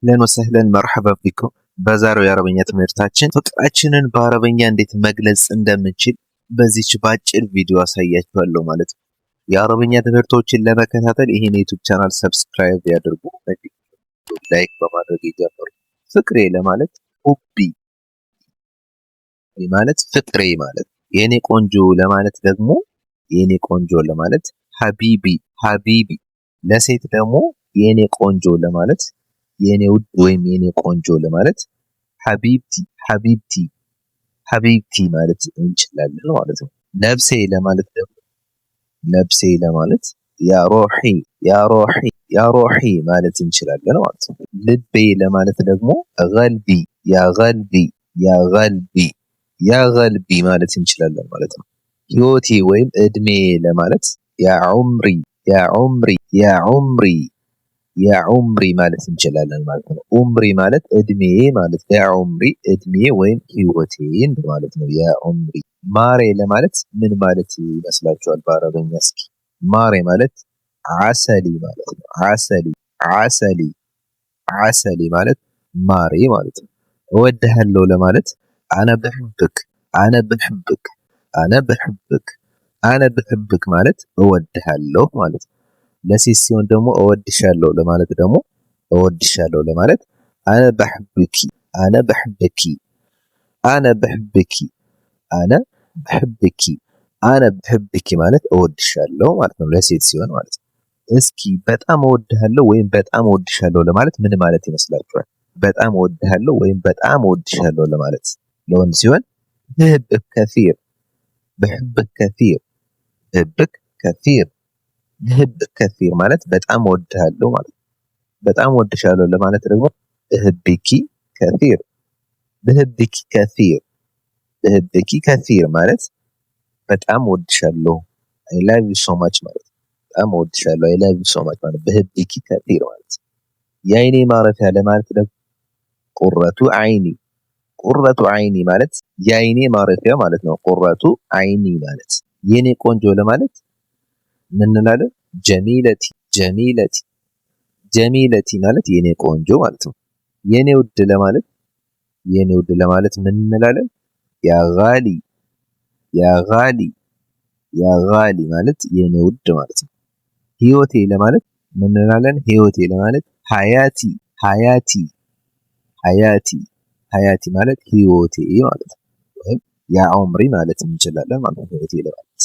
አህለን ወሰህለን መርሐባ ቢኩም። በዛሬው የአረበኛ ትምህርታችን ፍቅራችንን በአረበኛ እንዴት መግለጽ እንደምንችል በዚች ባጭር ቪዲዮ አሳያችኋለሁ ማለት ነው። የአረበኛ ትምህርቶችን ለመከታተል ይህን ዩቲዩብ ቻናል ሰብስክራይብ ያድርጉ፣ ላይክ በማድረግ ይጀምሩ። ፍቅሬ ለማለት ሁቢ ማለት ፍቅሬ ማለት፣ የኔ ቆንጆ ለማለት ደግሞ የኔ ቆንጆ ለማለት ሀቢቢ ሀቢቢ፣ ለሴት ደግሞ የኔ ቆንጆ ለማለት የኔ ውድ ወይም የኔ ቆንጆ ለማለት ሀቢብቲ ሀቢብቲ ሀቢብቲ ማለት እንችላለን ማለት ነው። ነፍሴ ለማለት ደግሞ ነፍሴ ለማለት ያ ሮሒ ያ ሮሒ ያ ሮሒ ማለት እንችላለን ማለት ነው። ልቤ ለማለት ደግሞ ቀልቢ ያ ቀልቢ ያ ቀልቢ ያ ቀልቢ ማለት እንችላለን ማለት ነው። ህይወቴ ወይም እድሜ ለማለት ያ ዑምሪ ያ ዑምሪ ያ ዑምሪ ያ ዑምሪ ማለት እንችላለን ማለት ነው። ዑምሪ ማለት እድሜ ማለት ያ ዑምሪ እድሜ ወይም ህይወቴ ማለት ነው። ያ ዑምሪ። ማሬ ለማለት ምን ማለት ይመስላችኋል በአረበኛ? እስኪ ማሬ ማለት አሰሊ ማለት ነው። አሰሊ አሰሊ አሰሊ ማለት ማሬ ማለት ነው። እወድሃለሁ ለማለት አነ ብሕብክ አነ ብሕብክ አነ ብሕብክ አነ ብሕብክ ማለት እወድሃለሁ ማለት ነው። ለሴት ሲሆን ደግሞ እወድሻለሁ ለማለት ደግሞ እወድሻለሁ ለማለት አነ በሕብኪ አነ በሕብኪ አነ በሕብኪ አነ በሕብኪ አነ በሕብኪ ማለት እወድሻለሁ ማለት ነው፣ ለሴት ሲሆን ማለት ነው። እስኪ በጣም እወድሃለሁ ወይም በጣም እወድሻለሁ ለማለት ምን ማለት ይመስላችኋል? በጣም እወድሃለሁ ወይም በጣም እወድሻለሁ ለማለት ለወንድ ሲሆን ብሕብክ ከሲር ብሕብክ ከሲር ብሕብክ ከሲር ብሕብክ ከሲር ማለት በጣም እወድሃለሁ ማለት ነው። በጣም እወድሻለሁ ለማለት ደግሞ ብሕብኪ ከሲር ብሕብኪ ከሲር ብሕብኪ ከሲር ማለት በጣም እወድሻለሁ አይ ላቭ ዩ ሶ ማች ማለት ነው። በጣም እወድሻለሁ አይ ላቭ ዩ ሶ ማች ማለት ብሕብኪ ከሲር ማለት ነው። የአይኔ ማረፊያ ለማለት ደግሞ ቁረቱ አይኒ ቁረቱ አይኒ ማለት የአይኔ ማረፊያ ማለት ነው። ቁረቱ አይኒ ማለት የኔ ቆንጆ ለማለት ምን እንላለን? ጀሚለቲ ጀሚለቲ ጀሚለቲ ማለት የኔ ቆንጆ ማለት ነው። የኔ ውድ ለማለት የኔ ውድ ለማለት ምን እንላለን? ያ ጋሊ ያ ጋሊ ያ ጋሊ ማለት የኔ ውድ ማለት ነው። ህይወቴ ለማለት ምን እንላለን? ህይወቴ ለማለት ሀያቲ ሀያቲ ሀያቲ ሀያቲ ማለት ህይወቴ ማለት ነው። ወይም ያ ዑምሪ ማለት እንችላለን ማለት ነው ህይወቴ ለማለት